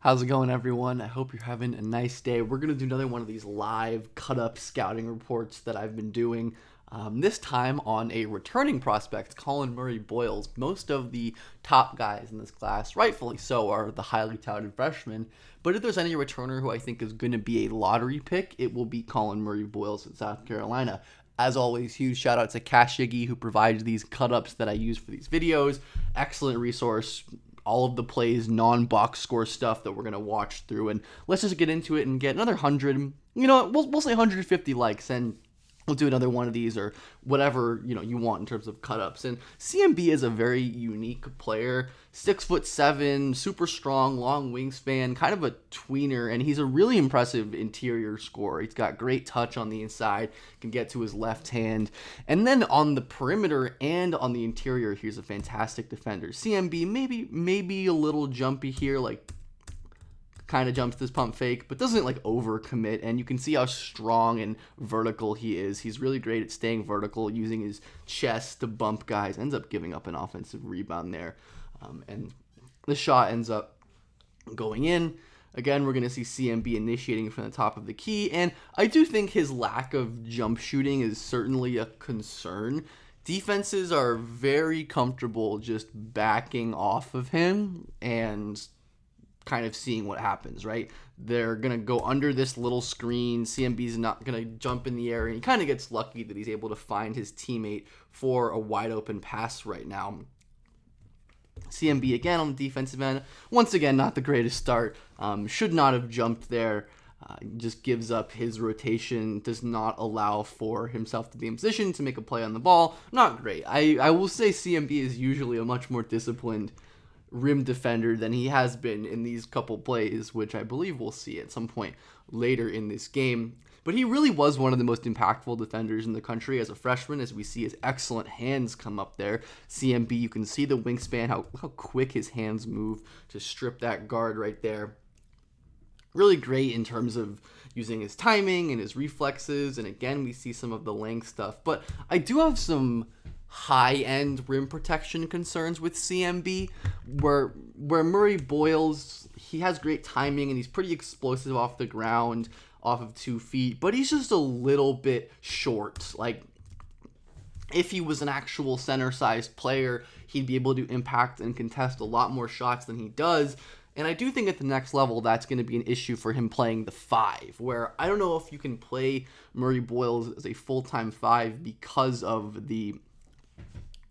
How's it going, everyone? I hope you're having a nice day. We're going to do another one of these live cut-up scouting reports that I've been doing, this time on a returning prospect, Collin Murray-Boyles. Most of the top guys in this class, rightfully so, are the highly touted freshmen. But if there's any returner who I think is going to be a lottery pick, it will be Collin Murray-Boyles at South Carolina. As always, huge shout out to Cash Iggy, who provides these cut-ups that I use for these videos. Excellent resource. All of the plays, non-box score stuff that we're going to watch through. And let's just get into it and get another 100, we'll say 150 likes, and we'll do another one of these or whatever, you want in terms of cut-ups. And CMB is a very unique player, 6'7", super strong, long wingspan, kind of a tweener, and he's a really impressive interior scorer. He's got great touch on the inside, can get to his left hand. And then on the perimeter and on the interior, he's a fantastic defender. CMB maybe a little jumpy here, like kind of jumps this pump fake, but doesn't like overcommit, and you can see how strong and vertical he is. He's really great at staying vertical, using his chest to bump guys, ends up giving up an offensive rebound there, and the shot ends up going in. Again, we're going to see CMB initiating from the top of the key, and I do think his lack of jump shooting is certainly a concern. Defenses are very comfortable just backing off of him and kind of seeing what happens, right? They're going to go under this little screen. CMB's not going to jump in the air, and he kind of gets lucky that he's able to find his teammate for a wide open pass right now. CMB again on the defensive end. Once again, not the greatest start. Should not have jumped there. Just gives up his rotation, does not allow for himself to be in position to make a play on the ball. Not great. I will say CMB is usually a much more disciplined rim defender than he has been in these couple plays, which I believe we'll see at some point later in this game. But he really was one of the most impactful defenders in the country as a freshman, as we see his excellent hands come up there. CMB, you can see the wingspan, how quick his hands move to strip that guard right there. Really great in terms of using his timing and his reflexes, and again, we see some of the length stuff. But I do have some high-end rim protection concerns with CMB, where Murray-Boyles, he has great timing and he's pretty explosive off the ground, off of 2 feet, but he's just a little bit short. Like, if he was an actual center-sized player, he'd be able to impact and contest a lot more shots than he does. And I do think at the next level, that's going to be an issue for him playing the 5, where I don't know if you can play Murray-Boyles as a full-time 5 because of the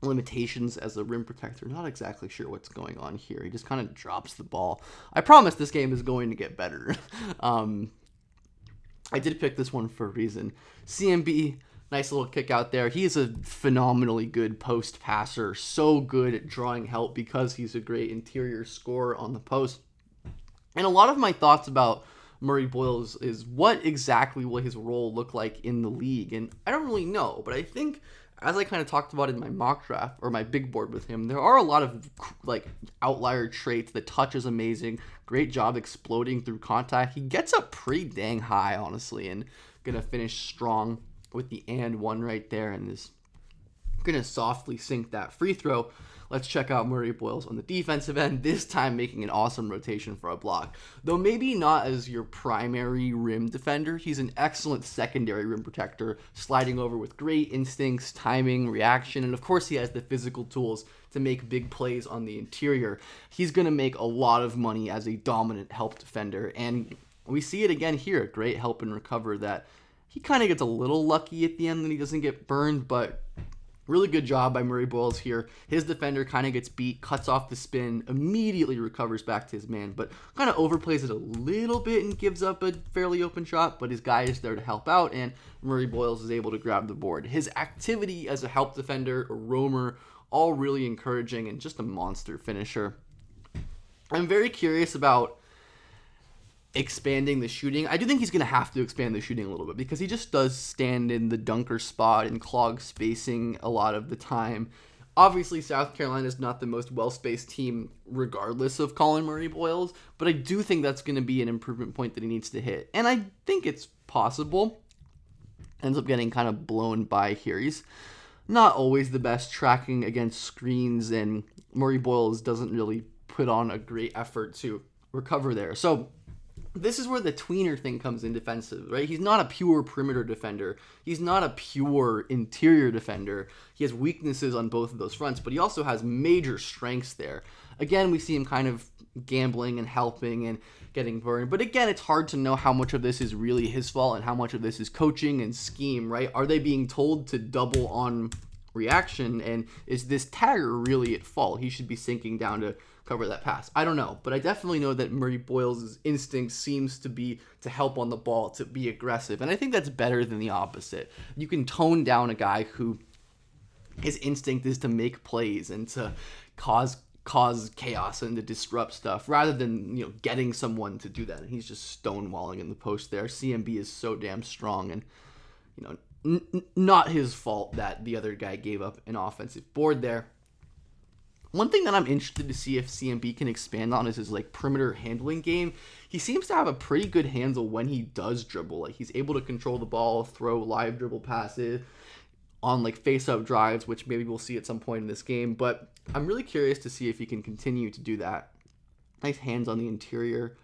limitations as a rim protector. Not exactly sure what's going on here. He just kind of drops the ball. I promise this game is going to get better. I did pick this one for a reason. CMB, nice little kick out there. He's a phenomenally good post passer. So good at drawing help because he's a great interior scorer on the post. And a lot of my thoughts about Murray-Boyles is what exactly will his role look like in the league? And I don't really know, but I think as I kind of talked about in my mock draft or my big board with him, there are a lot of like outlier traits. The touch is amazing. Great job exploding through contact. He gets up pretty dang high, honestly, and gonna finish strong with the and one right there, and is gonna softly sink that free throw. Let's check out Murray-Boyles on the defensive end, this time making an awesome rotation for a block. Though maybe not as your primary rim defender, he's an excellent secondary rim protector, sliding over with great instincts, timing, reaction, and of course he has the physical tools to make big plays on the interior. He's going to make a lot of money as a dominant help defender, and we see it again here, a great help and recover that he kind of gets a little lucky at the end that he doesn't get burned, but really good job by Murray-Boyles here. His defender kind of gets beat, cuts off the spin, immediately recovers back to his man, but kind of overplays it a little bit and gives up a fairly open shot, but his guy is there to help out, and Murray-Boyles is able to grab the board. His activity as a help defender, a roamer, all really encouraging, and just a monster finisher. I'm very curious about expanding the shooting. I do think he's going to have to expand the shooting a little bit because he just does stand in the dunker spot and clog spacing a lot of the time. Obviously, South Carolina is not the most well-spaced team regardless of Collin Murray-Boyles, but I do think that's going to be an improvement point that he needs to hit. And I think it's possible. Ends up getting kind of blown by here. He's not always the best tracking against screens, and Murray-Boyles doesn't really put on a great effort to recover there. So this is where the tweener thing comes in defensive, right? He's not a pure perimeter defender. He's not a pure interior defender. He has weaknesses on both of those fronts, but he also has major strengths there. Again, we see him kind of gambling and helping and getting burned. But again, it's hard to know how much of this is really his fault and how much of this is coaching and scheme, right? Are they being told to double on reaction? And is this tagger really at fault? He should be sinking down to cover that pass. I don't know, but I definitely know that Murray-Boyles' instinct seems to be to help on the ball, to be aggressive, and I think that's better than the opposite. You can tone down a guy who his instinct is to make plays and to cause chaos and to disrupt stuff rather than, getting someone to do that. And he's just stonewalling in the post there. CMB is so damn strong, and not his fault that the other guy gave up an offensive board there. One thing that I'm interested to see if CMB can expand on is his perimeter handling game. He seems to have a pretty good handle when he does dribble. He's able to control the ball, throw live dribble passes on face-up drives, which maybe we'll see at some point in this game. But I'm really curious to see if he can continue to do that. Nice hands on the interior,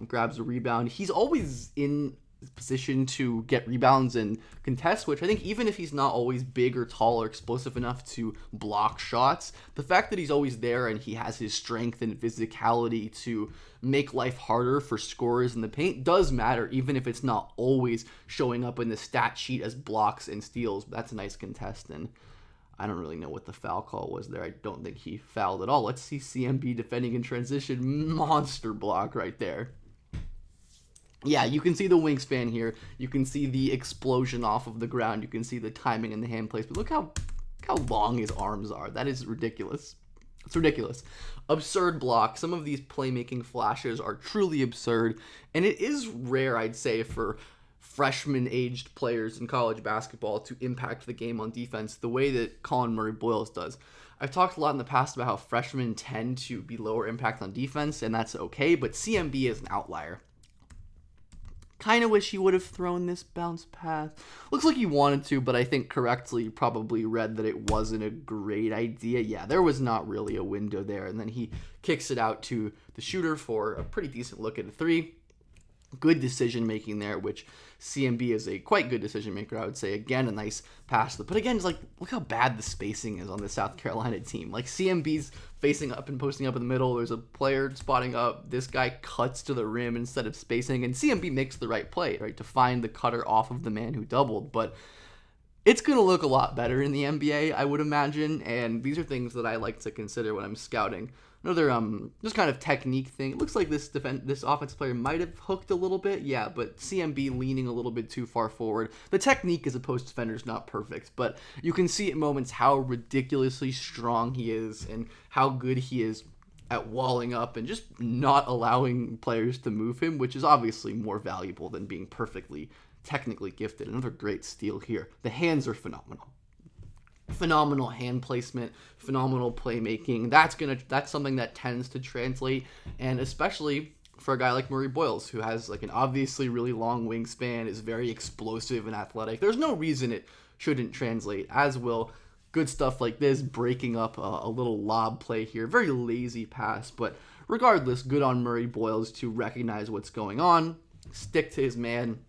grabs a rebound. He's always in position to get rebounds and contest, which I think even if he's not always big or tall or explosive enough to block shots, the fact that he's always there and he has his strength and physicality to make life harder for scorers in the paint does matter, even if it's not always showing up in the stat sheet as blocks and steals. That's a nice contest, and I don't really know what the foul call was there. I don't think he fouled at all. Let's see CMB defending in transition. Monster block right there. Yeah, you can see the wingspan here. You can see the explosion off of the ground. You can see the timing and the hand placement. Look how long his arms are. That is ridiculous. It's ridiculous. Absurd block. Some of these playmaking flashes are truly absurd, and it is rare, I'd say, for freshman-aged players in college basketball to impact the game on defense the way that Collin Murray-Boyles does. I've talked a lot in the past about how freshmen tend to be lower impact on defense, and that's okay, but CMB is an outlier. Kind of wish he would have thrown this bounce pass. Looks like he wanted to, but I think correctly probably read that it wasn't a great idea. Yeah, there was not really a window there. And then he kicks it out to the shooter for a pretty decent look at a three. Good decision making there, which CMB is a quite good decision maker, I would say. Again, a nice pass. But again, it's look how bad the spacing is on the South Carolina team. CMB's facing up and posting up in the middle. There's a player spotting up. This guy cuts to the rim instead of spacing. And CMB makes the right play, right, to find the cutter off of the man who doubled. But it's going to look a lot better in the NBA, I would imagine. And these are things that I like to consider when I'm scouting. Another just kind of technique thing. It looks like this offensive player might have hooked a little bit, yeah, but CMB leaning a little bit too far forward. The technique as a post defender is not perfect, but you can see at moments how ridiculously strong he is and how good he is at walling up and just not allowing players to move him, which is obviously more valuable than being perfectly technically gifted. Another great steal here. The hands are phenomenal. Phenomenal hand placement, phenomenal playmaking. That's something that tends to translate, and especially for a guy like Murray-Boyles, who has an obviously really long wingspan, is very explosive and athletic. There's no reason it shouldn't translate, as will good stuff like this, breaking up a little lob play here. Very lazy pass, but regardless, good on Murray-Boyles to recognize what's going on, stick to his man,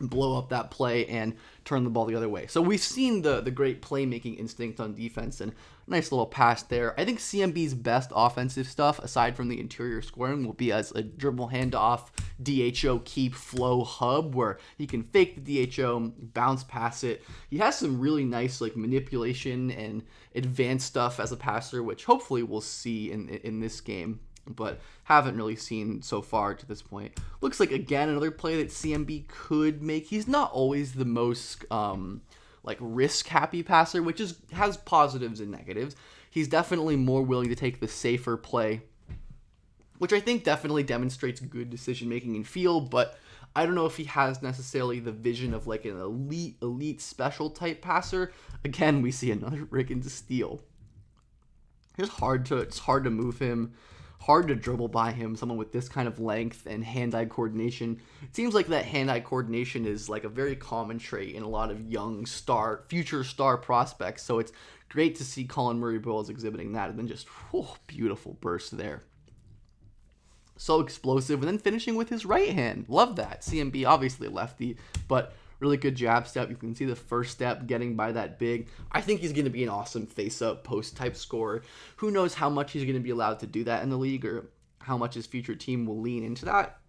blow up that play, and turn the ball the other way. So we've seen the great playmaking instinct on defense, and nice little pass there. I think CMB's best offensive stuff, aside from the interior scoring, will be as a dribble handoff, DHO keep flow hub, where he can fake the DHO, bounce pass it. He has some really nice manipulation and advanced stuff as a passer, which hopefully we'll see in this game, but haven't really seen so far to this point. Looks like, again, another play that CMB could make. He's not always the most risk-happy passer, which has positives and negatives. He's definitely more willing to take the safer play, which I think definitely demonstrates good decision-making and feel, but I don't know if he has necessarily the vision of an elite special type passer. Again, we see another rig into steal. It's hard to move him. Hard to dribble by him, someone with this kind of length and hand-eye coordination. It seems like that hand-eye coordination is a very common trait in a lot of young future star prospects. So it's great to see Collin Murray-Boyles exhibiting that, and then just beautiful burst there. So explosive, and then finishing with his right hand. Love that. CMB, obviously lefty, but really good jab step. You can see the first step getting by that big. I think he's going to be an awesome face-up post-type scorer. Who knows how much he's going to be allowed to do that in the league, or how much his future team will lean into that.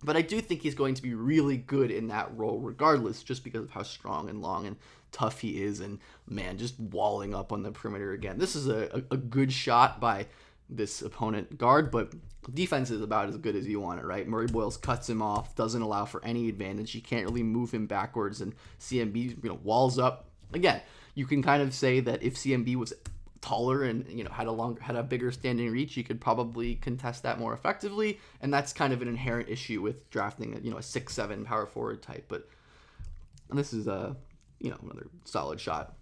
But I do think he's going to be really good in that role regardless, just because of how strong and long and tough he is, and man, just walling up on the perimeter again. This is a good shot by this opponent guard, but defense is about as good as you want it, right? Murray-Boyles cuts him off, doesn't allow for any advantage. He can't really move him backwards, and CMB, walls up. Again, you can kind of say that if CMB was taller and had a bigger standing reach, he could probably contest that more effectively, and that's kind of an inherent issue with drafting a 6'7" power forward type. But this is another solid shot.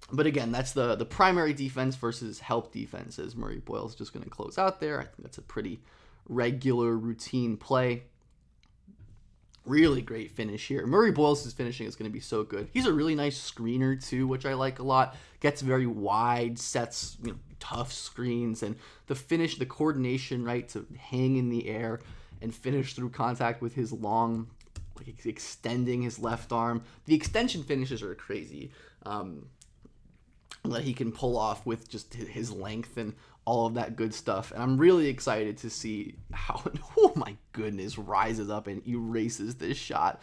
But again, that's the primary defense versus help defense, as Murray-Boyles just going to close out there. I think that's a pretty regular routine play. Really great finish here. Murray-Boyles' finishing is going to be so good. He's a really nice screener too, which I like a lot. Gets very wide, sets tough screens, and the finish, the coordination, right, to hang in the air and finish through contact with his long, extending his left arm. The extension finishes are crazy. That he can pull off with just his length and all of that good stuff. And I'm really excited to see how, oh my goodness, rises up and erases this shot.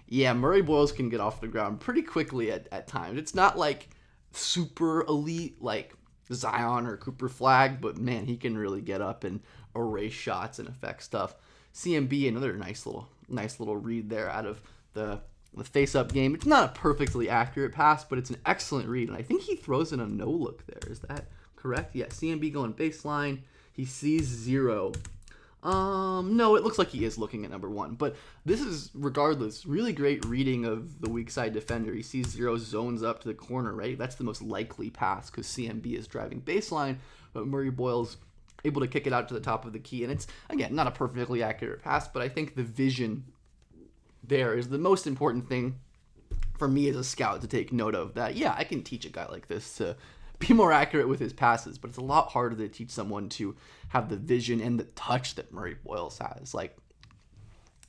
Yeah, Murray-Boyles can get off the ground pretty quickly at times. It's not like super elite like Zion or Cooper Flagg, but man, he can really get up and erase shots and affect stuff. CMB, another nice little read there out of the face-up game. It's not a perfectly accurate pass, but it's an excellent read, and I think he throws in a no-look there. Is that correct? Yeah, CMB going baseline. He sees 0. No, it looks like he is looking at number 1, but this is, regardless, really great reading of the weak side defender. He sees 0, zones up to the corner, right? That's the most likely pass because CMB is driving baseline, but Murray-Boyles able to kick it out to the top of the key, and it's, again, not a perfectly accurate pass, but I think the vision there is the most important thing for me as a scout to take note of. That, yeah, I can teach a guy like this to be more accurate with his passes, but it's a lot harder to teach someone to have the vision and the touch that Murray-Boyles has. Like,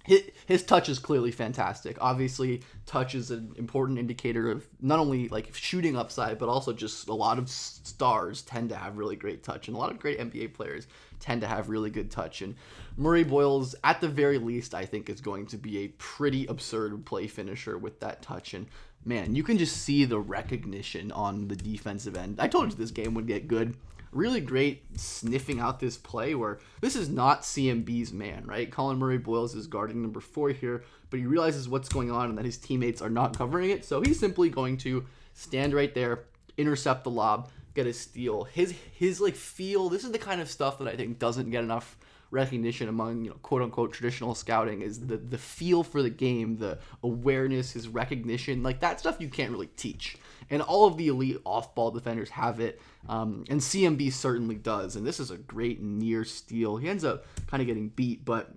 his touch is clearly fantastic. Obviously, touch is an important indicator of not only like shooting upside, but also just a lot of stars tend to have really great touch, and a lot of great NBA players tend to have really good touch. And Murray-Boyles, at the very least, I think is going to be a pretty absurd play finisher with that touch. And man, you can just see the recognition on the defensive end. I told you this game would get good. Really great sniffing out this play where this is not CMB's man, right? Collin Murray-Boyles is guarding number 4 here, but he realizes what's going on and that his teammates are not covering it. So he's simply going to stand right there, intercept the lob, get a steal. His like feel, this is the kind of stuff that I think doesn't get enough recognition among, quote unquote traditional scouting, is the feel for the game, the awareness, his recognition, like that stuff you can't really teach. And all of the elite off-ball defenders have it, and CMB certainly does. And this is a great near steal. He ends up kind of getting beat, but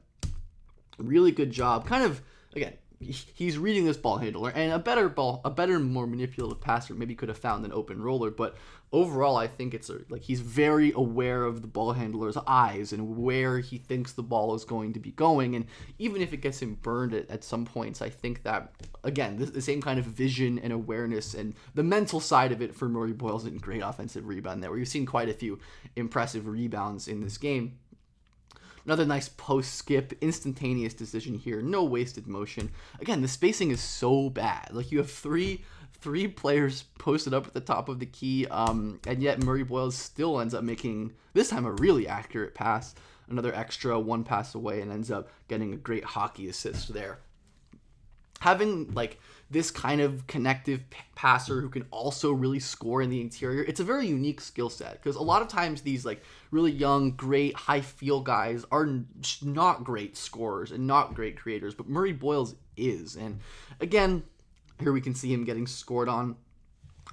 really good job. Kind of, again, he's reading this ball handler, and a better, more manipulative passer maybe could have found an open roller. But overall, I think it's he's very aware of the ball handler's eyes and where he thinks the ball is going to be going. And even if it gets him burned at some points, I think that, again, the same kind of vision and awareness and the mental side of it for Murray-Boyles, and great offensive rebound there. We've seen quite a few impressive rebounds in this game. Another nice post skip, instantaneous decision here, no wasted motion. Again, the spacing is so bad. Like, you have three players posted up at the top of the key, and yet Murray-Boyles still ends up making, this time, a really accurate pass. Another extra one pass away, and ends up getting a great hockey assist there. Having this kind of connective passer who can also really score in the interior, it's a very unique skill set, because a lot of times these really young, great, high feel guys are not great scorers and not great creators, but Murray-Boyles is. And again, here we can see him getting scored on.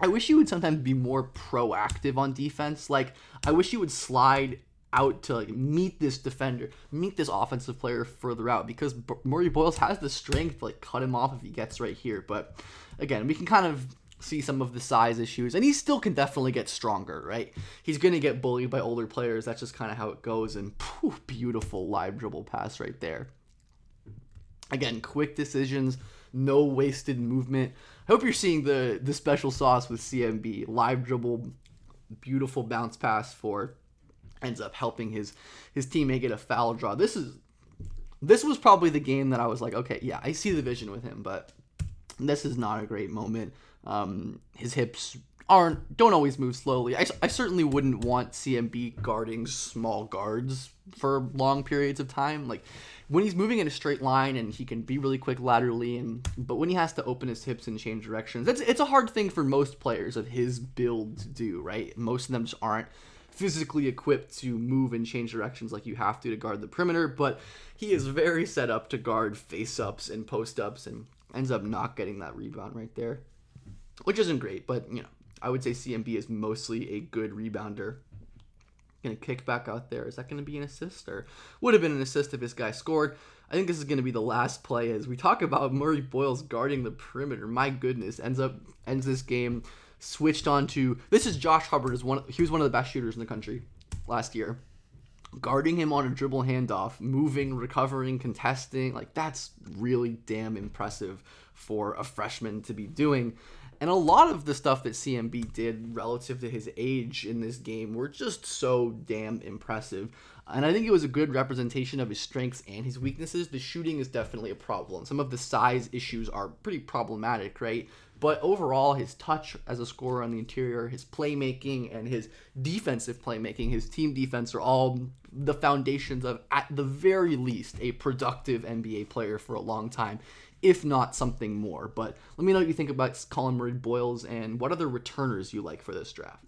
I wish he would sometimes be more proactive on defense. I wish he would slide out to meet this defender, meet this offensive player further out, because Murray-Boyles has the strength to cut him off if he gets right here. But again, we can kind of see some of the size issues, and he still can definitely get stronger, right? He's going to get bullied by older players. That's just kind of how it goes. And beautiful live dribble pass right there. Again, quick decisions, no wasted movement. I hope you're seeing the special sauce with CMB. Live dribble, beautiful bounce pass for, ends up helping his teammate get a foul draw. This was probably the game that I was like, okay, yeah, I see the vision with him, but this is not a great moment. His hips don't always move slowly. I certainly wouldn't want CMB guarding small guards for long periods of time. Like when he's moving in a straight line and he can be really quick laterally, but when he has to open his hips and change directions, it's a hard thing for most players of his build to do, right? Most of them just aren't physically equipped to move and change directions like you have to guard the perimeter, but he is very set up to guard face-ups and post-ups and ends up not getting that rebound right there, which isn't great, but I would say CMB is mostly a good rebounder. Gonna kick back out there. Is that gonna be an assist, or would have been an assist if this guy scored? I think this is gonna be the last play as we talk about Murray-Boyles guarding the perimeter. My goodness, ends this game switched on to, this is Josh Hubbard. He was one of the best shooters in the country last year. Guarding him on a dribble handoff, moving, recovering, contesting, like that's really damn impressive for a freshman to be doing. And a lot of the stuff that CMB did relative to his age in this game were just so damn impressive. And I think it was a good representation of his strengths and his weaknesses. The shooting is definitely a problem. Some of the size issues are pretty problematic, right? But overall, his touch as a scorer on the interior, his playmaking, and his defensive playmaking, his team defense are all the foundations of, at the very least, a productive NBA player for a long time, if not something more. But let me know what you think about Collin Murray-Boyles and what other returners you like for this draft.